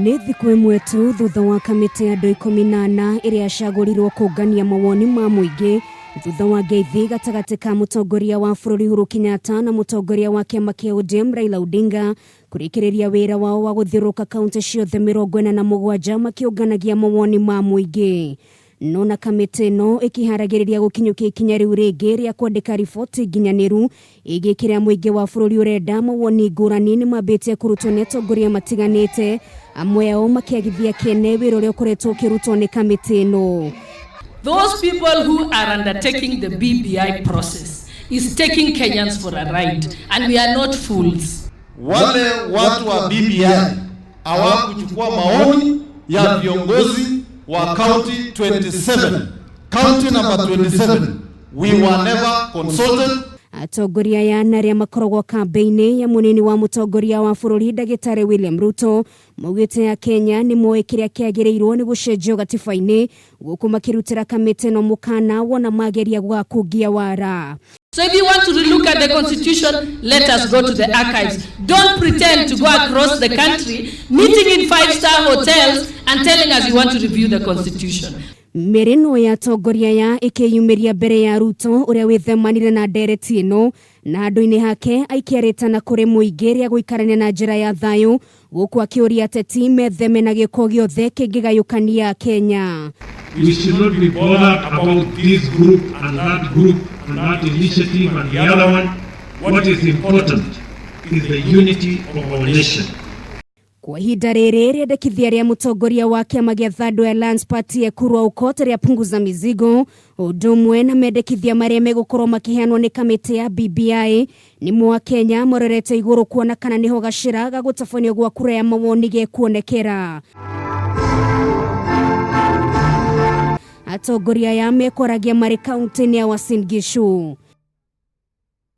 Nĩ thikũ ĩmwe tu thutha wa kamĩtĩ ya andũ 14 ĩrĩa yacagũrirwo kũngania mawoni ma mũingĩ thutha wa ngeithi gatagatĩ ka mũtongoria wa bũrũri Uhuru Kenyatta na mũtongoria wa kĩama kĩa ODM Raila Odinga kũrĩkĩrĩria wĩra wao wa gũthiũrũrũka kaunti ciothe 47 makĩũnganagia mawoni ma mũingĩ. No na kamĩtĩ ĩno ĩkĩharagĩrĩria gũkinyũkia ikinya rĩu rĩngĩ rĩa kwandĩka riboti nginyanĩru ĩgiĩ kĩrĩa mũingĩ wa bũrũri ũrenda. Mawoni ngũrani nĩ mambĩtie kũrutwo nĩ atongoria matiganite, amwe ao makĩagithia kiene wĩra ũrĩa ũkoretwo ũkĩrutwo nĩ kamĩtĩ ĩno. Those people who are undertaking the BBI process is taking Kenyans for a ride, and we are not fools. Wale watu wa BBI hawakuchukua maoni ya viongozi wa county 27. County number 27. We were never consulted. Atongoria ya arĩa makoragwo kambeini ya munini wa mũtongoria wa bũrũri Ndagĩtarĩ William Ruto maugĩte ya Kenya nĩ moĩ kĩrĩa kĩagĩrĩirwo nĩ gũcenjio gatiba-inĩ gũkũ makĩrutĩra kamĩtĩ ĩno mũkana wona mageria gũgakungia wara. So if you want to relook at the constitution, let us go to the archives. Don't pretend to go across the country, meeting in 5-star hotels and telling us you want to review the constitution. Merino ya atongoria ya ikĩyumĩria mbere ya Ruto ũrĩa wĩthemanire na ndereti ĩno na andũ-inĩ hake aikia ritana kũrĩ mũingĩ rĩa gũikarania na njĩra ya thayũ gũkũ akĩũria ateti metheme na gĩko gĩothe kĩngĩgayũkania Kenya. We should not be bothered about this group and that initiative and the other one. What is important is the unity of our nation. Kwa ihinda rĩrĩ rĩendekithia rĩa mũtongoria wa kĩama gĩa Third Alliance Party ya Kura ukota rĩa punguza mizigo ũndũ ũmwe na mendekithia marĩa megũkorwo makĩheanwo nĩ kamĩtĩ ya BBI nĩmo wa Kenya morerete igũrũ kuona kana nĩho gacĩra ga gũtabanio gwa kura ya mawoni gekuonekera. Atongoria ya mekoragia marĩ kaunti-inĩ ya Uasin Gishu.